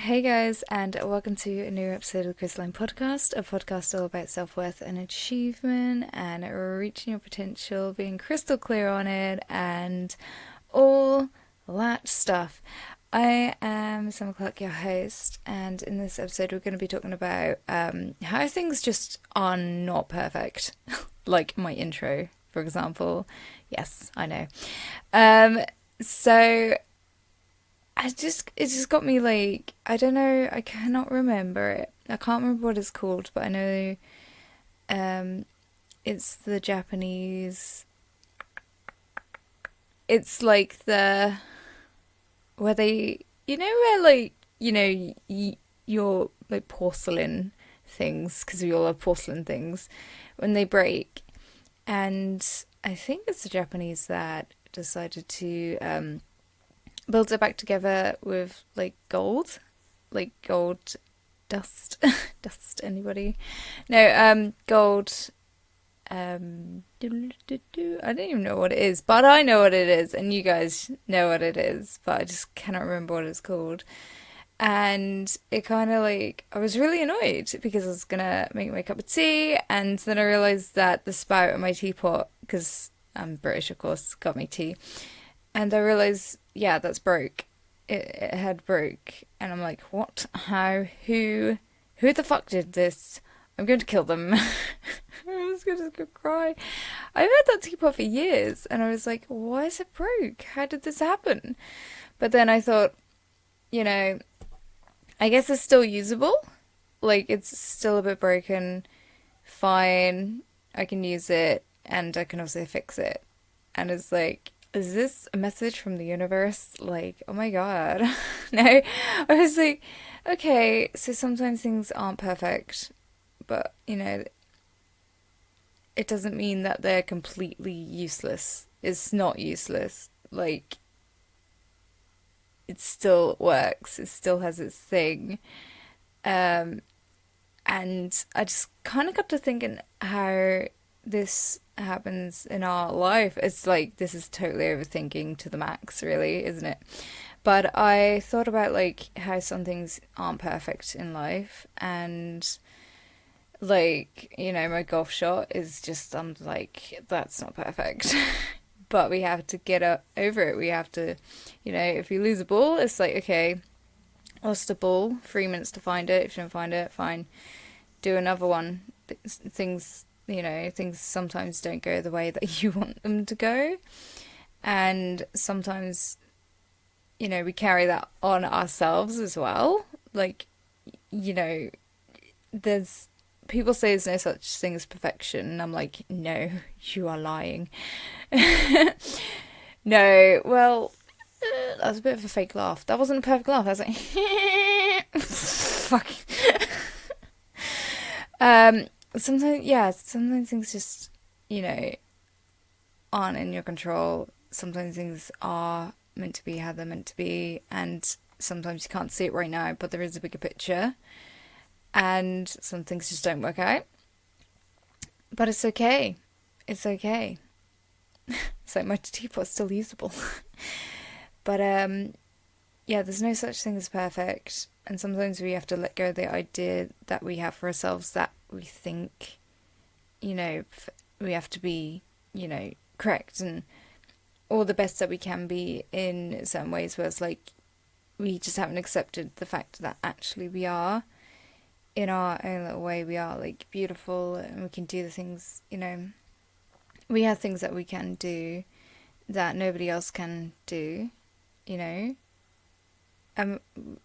Hey guys, and welcome to a new episode of the Crystalline Podcast, a podcast all about self-worth and achievement and reaching your potential, being crystal clear on it, and all that stuff. I am Sam Clark, your host, and in this episode we're going to be talking about how things just are not perfect, like my intro, for example. Yes, I know. So it just got me like, I don't know, I cannot remember it. I can't remember what it's called, but I know um it's the Japanese, it's like the where they, where like, your like porcelain things, because we all have porcelain things, when they break. And I think it's the Japanese that decided to build it back together with like gold dust. Dust, anybody? No, gold. I don't even know what it is, but I know what it is, and you guys know what it is, but I just cannot remember what it's called. And it kind of like, I was really annoyed because I was gonna make my cup of tea, and then I realized that the spout in my teapot, because I'm British, of course, got my tea, and I realized, yeah, that's broke. It had broke, and I'm like, what? How? Who the fuck did this? I'm going to kill them. I was going to cry. I've had that teapot for years, and I was like, why is it broke? How did this happen? But then I thought, you know, I guess it's still usable. Like, it's still a bit broken. Fine. I can use it, and I can also fix it. And it's like, is this a message from the universe? Like, oh my God. No, I was like, okay, so sometimes things aren't perfect, but it doesn't mean that they're completely useless. It's not useless. Like, it still works, it still has its thing. Um, and I just kind of got to thinking how this happens in our life. It's like, this is totally overthinking to the max, really, isn't it? But I thought about like how some things aren't perfect in life, and like, my golf shot is just, I'm like, that's not perfect. But we have to get over it. We have to, if you lose a ball, it's like, okay, lost a ball, 3 minutes to find it. If you don't find it, fine, do another one. Things sometimes don't go the way that you want them to go. And sometimes, we carry that on ourselves as well. Like, you know, there's people say there's no such thing as perfection, and I'm like, no, you are lying. No, well, that was a bit of a fake laugh. That wasn't a perfect laugh. I was like, fuck. Sometimes, yeah, sometimes things just, you know, aren't in your control. Sometimes things are meant to be how they're meant to be, and sometimes you can't see it right now, but there is a bigger picture, and some things just don't work out. But it's okay. It's okay. It's like my teapot's still usable. But yeah, there's no such thing as perfect, and sometimes we have to let go of the idea that we have for ourselves, that we think, we have to be, correct and all the best that we can be in certain ways, where it's like we just haven't accepted the fact that actually we are, in our own little way, we are like beautiful, and we can do the things, we have things that we can do that nobody else can do, you know.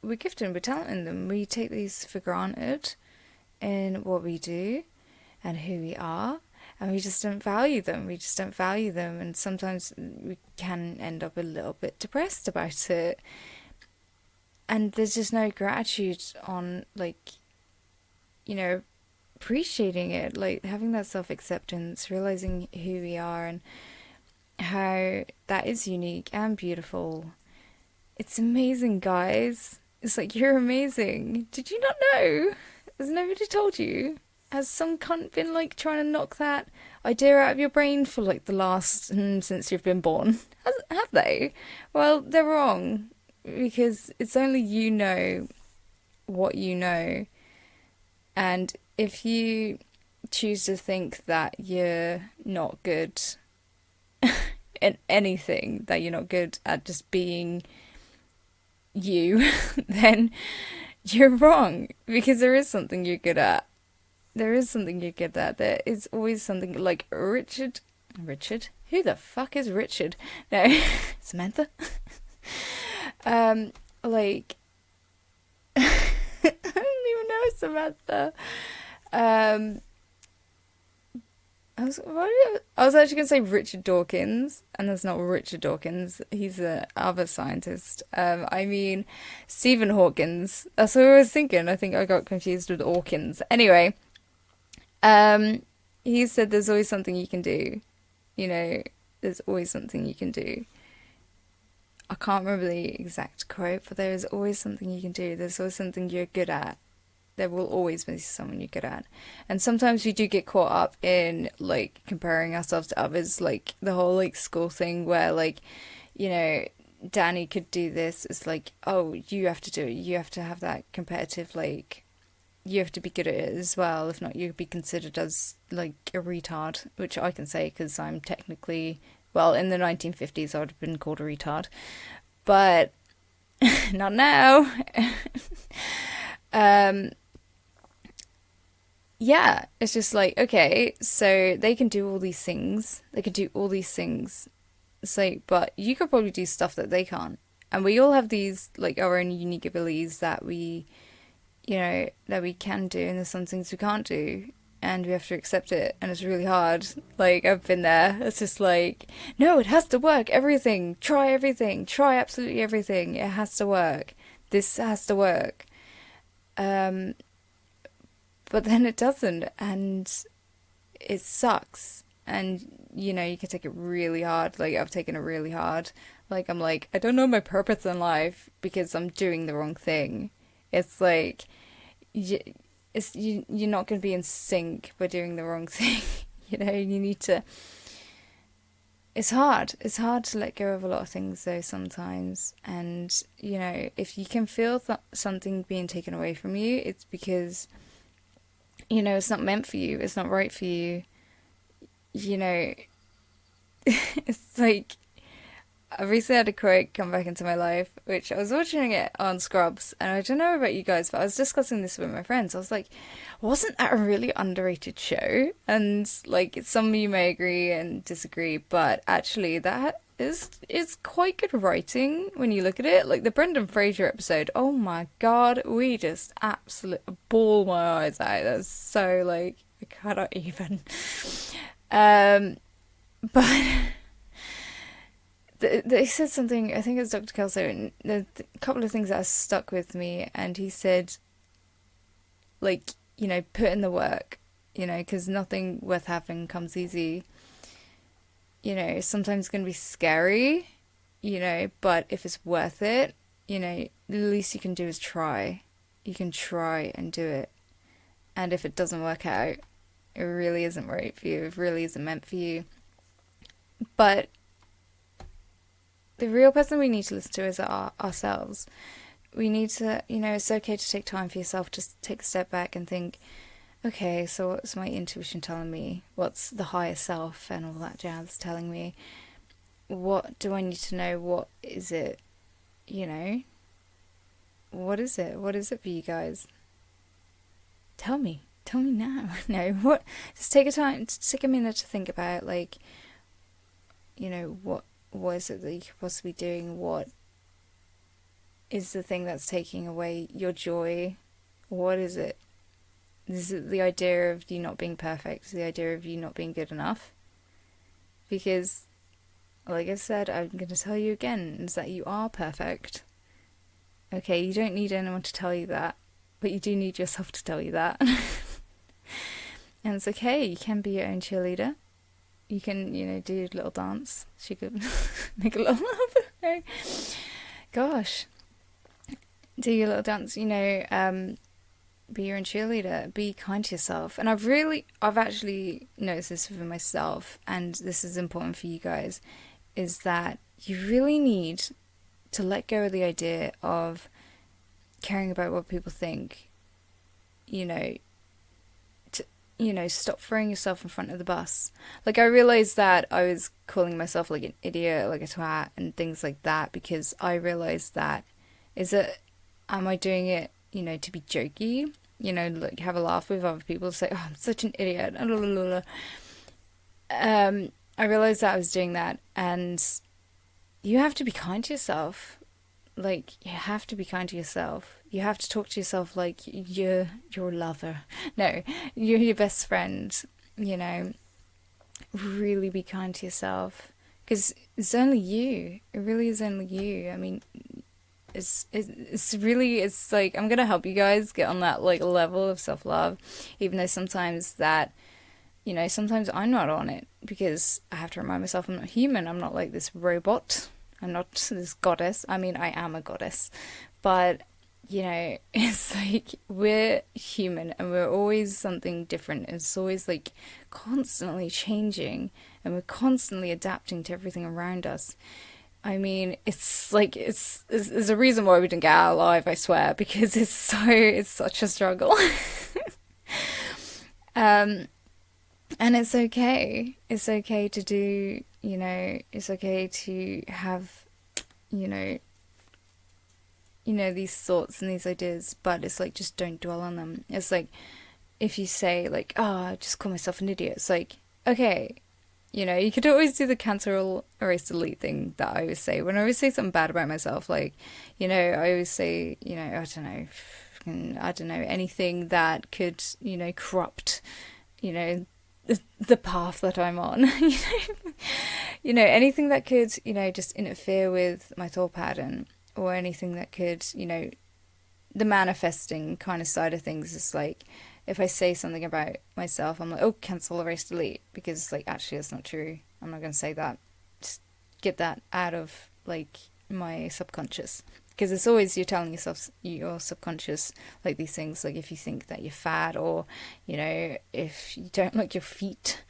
We're gifted and we're talented in them. We take these for granted in what we do and who we are, and we just don't value them. We just don't value them, and sometimes we can end up a little bit depressed about it. And there's just no gratitude on, like, appreciating it, like having that self acceptance, realizing who we are and how that is unique and beautiful. It's amazing, guys. It's like, you're amazing. Did you not know? Has nobody told you? Has some cunt been like trying to knock that idea out of your brain for like the last since you've been born? Have they? Well, they're wrong, because it's only what you know. And if you choose to think that you're not good at anything, that you're not good at just being you, then you're wrong, because there is something you're good at. There is something you're good at. There is always something, like Richard. Richard? Who the fuck is Richard? No, Samantha. Like I don't even know Samantha. Um, I was actually going to say Richard Dawkins, and that's not Richard Dawkins. He's the other scientist. I mean Stephen Hawkins. That's what I was thinking. I think I got confused with Hawkins. Anyway, he said there's always something you can do. You know, there's always something you can do. I can't remember the exact quote, but there is always something you can do. There's always something you're good at. There will always be someone you're good at. And sometimes we do get caught up in, like, comparing ourselves to others, like the whole, like, school thing where, like, you know, Danny could do this. It's like, oh, you have to do it. You have to have that competitive, like, you have to be good at it as well. If not, you'd be considered as, like, a retard, which I can say because I'm technically, well, in the 1950s I would have been called a retard. But not now. Yeah, it's just like, okay, so they can do all these things. They can do all these things. It's like, but you could probably do stuff that they can't. And we all have these, like, our own unique abilities that we, you know, that we can do, and there's some things we can't do. And we have to accept it, and it's really hard. Like, I've been there. It's just like, no, it has to work. Everything. Try everything. Try absolutely everything. It has to work. This has to work. But then it doesn't, and it sucks. And, you know, you can take it really hard. Like, I've taken it really hard. Like, I'm like, I don't know my purpose in life because I'm doing the wrong thing. It's like, you're not going to be in sync by doing the wrong thing. You know, you need to. It's hard. It's hard to let go of a lot of things, though, sometimes. And, you know, if you can feel something being taken away from you, it's because, you know, it's not meant for you. It's not right for you. You know, it's like, I recently had a quote come back into my life, which I was watching it on Scrubs, and I don't know about you guys, but I was discussing this with my friends. I was like, wasn't that a really underrated show? And, like, some of you may agree and disagree, but actually that is quite good writing when you look at it. Like, the Brendan Fraser episode, oh my god, we just absolutely bawl my eyes out. That's so, like, I cannot even. But they said something, I think it was Dr. Kelso, and a couple of things that stuck with me, and he said, like, you know, put in the work, you know, because nothing worth having comes easy. You know, sometimes it's going to be scary, you know, but if it's worth it, you know, the least you can do is try. You can try and do it. And if it doesn't work out, it really isn't right for you. It really isn't meant for you. But the real person we need to listen to is ourselves. We need to, you know, it's okay to take time for yourself, just take a step back and think, okay, so what's my intuition telling me? What's the higher self and all that jazz telling me? What do I need to know? What is it? You know? What is it? What is it for you guys? Tell me. Tell me now. No, what? Just take a minute to think about, like, you know, what is it that you could possibly be doing? What is the thing that's taking away your joy? What is it? Is it the idea of you not being perfect? The idea of you not being good enough? Because, like I said, I'm going to tell you again, is that you are perfect. Okay, you don't need anyone to tell you that, but you do need yourself to tell you that. And it's okay, you can be your own cheerleader. You can, you know, do a little dance. She could make a little laugh. Gosh. Do your little dance, you know, be your own cheerleader. Be kind to yourself. And I've actually noticed this within myself, and this is important for you guys, is that you really need to let go of the idea of caring about what people think, you know, stop throwing yourself in front of the bus. Like, I realized that I was calling myself like an idiot, like a twat, and things like that, because I realized that, am I doing it, to be jokey? Like, have a laugh with other people, say, oh, I'm such an idiot. I realized that I was doing that, and you have to be kind to yourself. Like, you have to be kind to yourself. You have to talk to yourself like you're your lover. No, you're your best friend. Really be kind to yourself, because it's only you. It really is only you. I mean, it's like, I'm gonna help you guys get on that like level of self-love, even though sometimes sometimes I'm not on it, because I have to remind myself I'm not human. I'm not like this robot. I'm not this goddess. I mean, I am a goddess, but it's like, we're human and we're always something different. It's always like constantly changing, and we're constantly adapting to everything around us. I mean, it's like, there's a reason why we didn't get out alive, I swear, because it's such a struggle. And it's okay. It's okay to do, it's okay to have, these thoughts and these ideas, but it's like, just don't dwell on them. It's like, if you say like, oh, I just call myself an idiot, it's like, okay, you could always do the cancel, erase, delete thing that I always say when I always say something bad about myself. Like, I always say, I don't know, anything that could, corrupt, the path that I'm on. Anything that could, just interfere with my thought pattern, or anything that could, the manifesting kind of side of things is like, if I say something about myself, I'm like, oh, cancel, erase, delete, because like, actually that's not true. I'm not going to say that. Just get that out of like my subconscious, because it's always, you're telling yourself, your subconscious, like these things. Like, if you think that you're fat, or if you don't like your feet,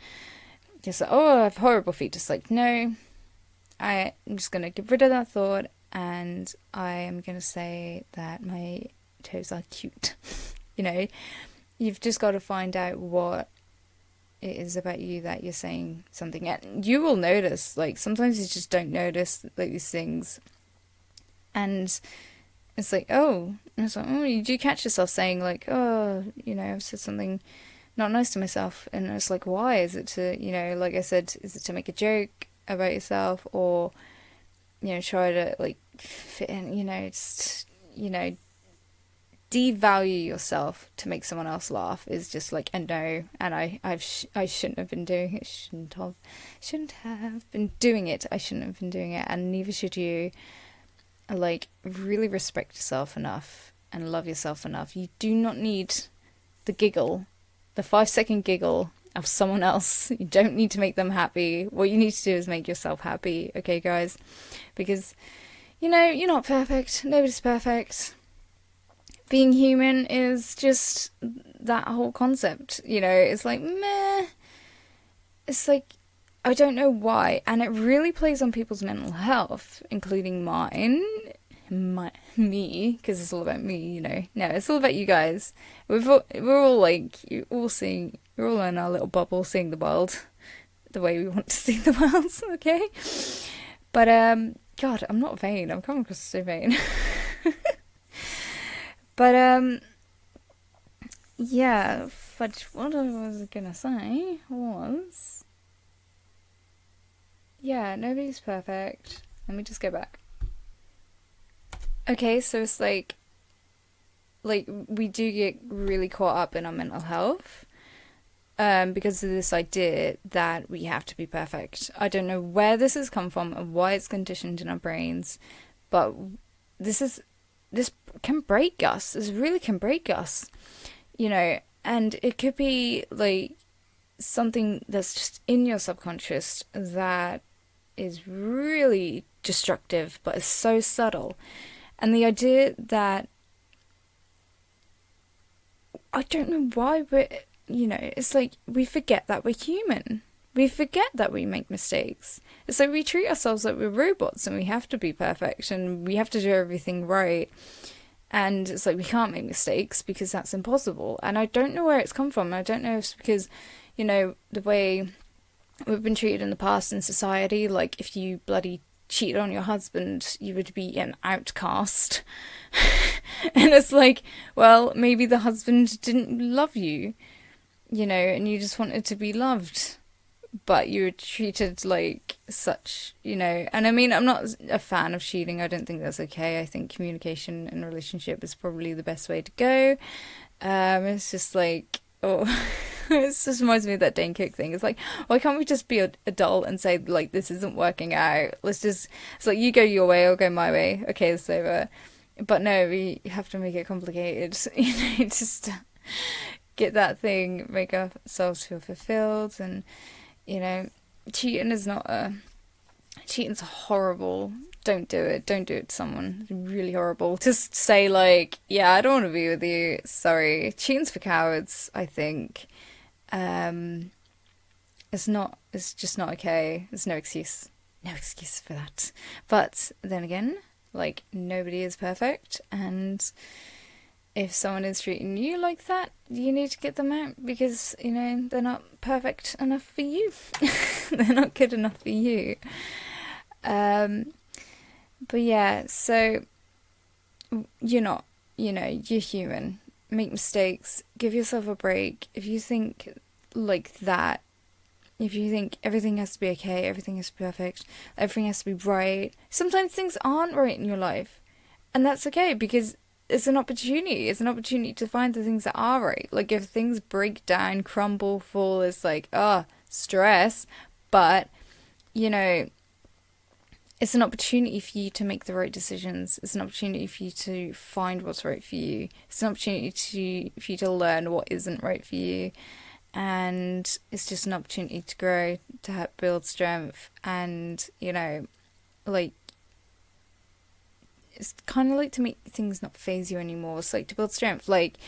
just like, oh, I have horrible feet. Just like, no, I'm just going to get rid of that thought, and I am going to say that my toes are cute. You've just got to find out what it is about you that you're saying something, and you will notice, like, sometimes you just don't notice like these things, and it's like, oh, and it's like, oh, you do catch yourself saying like, oh, I've said something not nice to myself, and it's like, why? Is it to, like I said, is it to make a joke about yourself, or try to like fit in, just devalue yourself to make someone else laugh is just like a no. And I shouldn't have been doing it. Shouldn't have been doing it. I shouldn't have been doing it, and neither should you. Like, really respect yourself enough and love yourself enough. You do not need the giggle, the 5-second giggle of someone else. You don't need to make them happy. What you need to do is make yourself happy, okay, guys? Because, you're not perfect. Nobody's perfect. Being human is just that whole concept. It's like, meh. It's like, I don't know why, and it really plays on people's mental health, including mine, me, because it's all about me, No, it's all about you guys. We're all like, we're all in our little bubble, seeing the world the way we want to see the world, okay? But God, I'm not vain. I'm coming across so vain. But yeah. But what I was gonna say was. Yeah, nobody's perfect. Let me just go back. Okay, so it's like we do get really caught up in our mental health, because of this idea that we have to be perfect. I don't know where this has come from and why it's conditioned in our brains, but this can break us. This really can break us, and it could be like something that's just in your subconscious that is really destructive, but is so subtle. And the idea that, I don't know why, but it's like, we forget that we're human. We forget that we make mistakes. It's like, we treat ourselves like we're robots and we have to be perfect and we have to do everything right. And it's like, we can't make mistakes because that's impossible. And I don't know where it's come from. I don't know if it's because, the way we've been treated in the past in society. Like, if you bloody cheated on your husband, you would be an outcast. And it's like, well, maybe the husband didn't love you, and you just wanted to be loved. But you were treated like such, and I mean, I'm not a fan of cheating. I don't think that's okay. I think communication in a relationship is probably the best way to go. It's just like, oh, it just reminds me of that Dane Cook thing. It's like, why can't we just be adult and say, like, this isn't working out? It's like, you go your way, I'll go my way. Okay, it's over. But no, we have to make it complicated. Just get that thing, make ourselves feel fulfilled. And, cheating's horrible. Don't do it. Don't do it to someone. It's really horrible. Just say, like, yeah, I don't want to be with you. Sorry. Cheating's for cowards, I think. It's just not okay. There's no excuse. No excuse for that. But then again, like, nobody is perfect. And if someone is treating you like that, you need to get them out because, they're not perfect enough for you. They're not good enough for you. But yeah, so you're human. Make mistakes. Give yourself a break. If you think like that, if you think everything has to be okay, everything is perfect, everything has to be right, sometimes things aren't right in your life. And that's okay because it's an opportunity. It's an opportunity to find the things that are right. Like, if things break down, crumble, fall, it's like, stress. But, it's an opportunity for you to make the right decisions. It's an opportunity for you to find what's right for you. It's an opportunity for you to learn what isn't right for you. And it's just an opportunity to grow, to help build strength. And, like, it's kind of like to make things not phase you anymore. It's like to build strength. Like,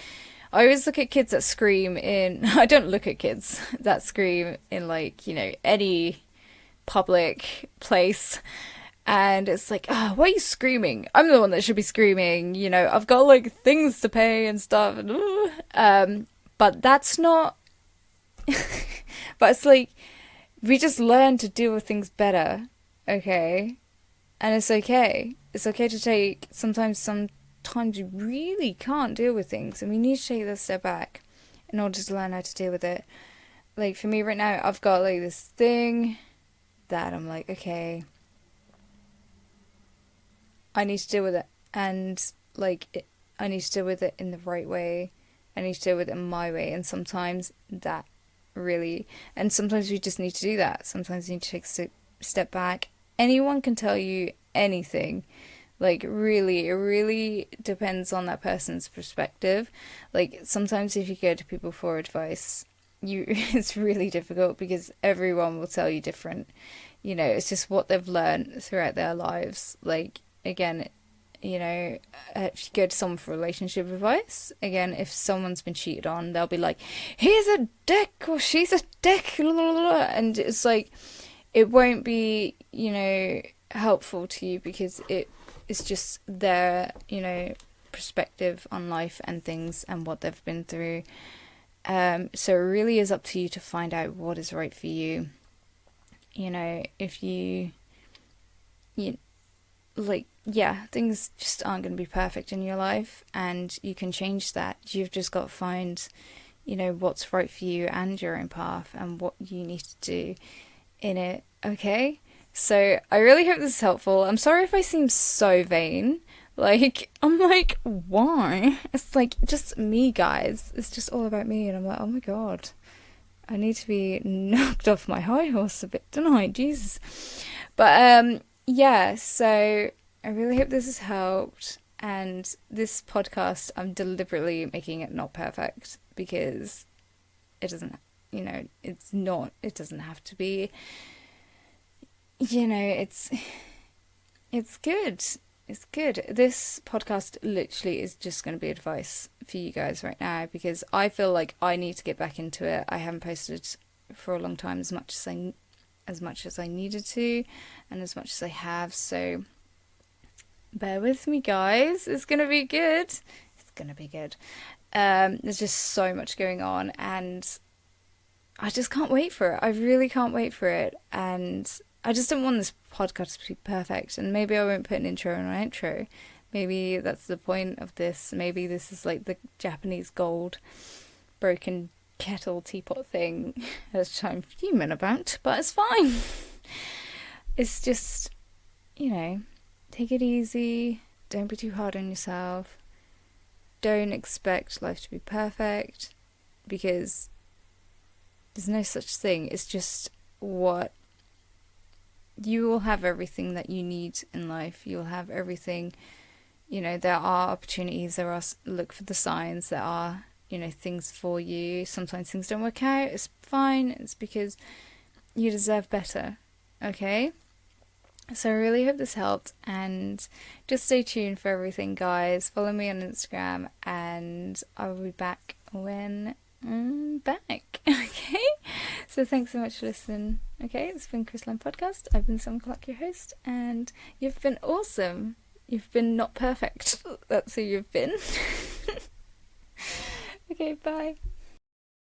I always look at kids that scream in... I don't look at kids that scream in, like, any public place. And it's like, why are you screaming? I'm the one that should be screaming. I've got, like, things to pay and stuff. But that's not... But it's like, we just learn to deal with things better, okay? And it's okay. It's okay to take... Sometimes you really can't deal with things, and we need to take that step back in order to learn how to deal with it. Like, for me right now, I've got, like, this thing that I'm like, okay, I need to deal with it. And, like, I need to deal with it in the right way. I need to deal with it in my way. And sometimes sometimes we just need to do that. Sometimes you need to take a step back. Anyone can tell you anything. Like, really, it really depends on that person's perspective. Like, sometimes if you go to people for advice, it's really difficult because everyone will tell you different. It's just what they've learned throughout their lives. Like, again, if you go to someone for relationship advice, again, if someone's been cheated on, they'll be like, he's a dick or she's a dick, and it's like, it won't be, helpful to you because it's just their, perspective on life and things and what they've been through. So it really is up to you to find out what is right for you. If you like, yeah, things just aren't going to be perfect in your life, and you can change that. You've just got to find, what's right for you and your own path and what you need to do in it, okay? So I really hope this is helpful. I'm sorry if I seem so vain. Like, I'm like, why? It's like, just me, guys. It's just all about me, and I'm like, oh my god. I need to be knocked off my high horse a bit, don't I? Jesus. But, yeah, so I really hope this has helped. And this podcast, I'm deliberately making it not perfect because it doesn't, it doesn't have to be, it's good. It's good. This podcast literally is just going to be advice for you guys right now because I feel like I need to get back into it. I haven't posted for a long time as much as I needed to, and as much as I have. So bear with me, guys. It's gonna be good. It's gonna be good. There's just so much going on, and I just can't wait for it. I really can't wait for it. And I just don't want this podcast to be perfect. And maybe I won't put an intro and an outro. Maybe that's the point of this. Maybe this is like the Japanese gold broken kettle teapot thing as I'm fuming about, but it's fine. It's just, take it easy. Don't be too hard on yourself. Don't expect life to be perfect, because there's no such thing. It's just what you will have. Everything that you need in life. You'll have everything. There are opportunities. There are, look for the signs. There are, things for you. Sometimes things don't work out. It's fine. It's because you deserve better. Okay? So I really hope this helped, and just stay tuned for everything, guys. Follow me on Instagram, and I will be back when I'm back. Okay? So thanks so much for listening. Okay, it's been Crystalline Podcast. I've been Sam Clark, your host, and you've been awesome. You've been not perfect. That's who you've been. Okay, bye.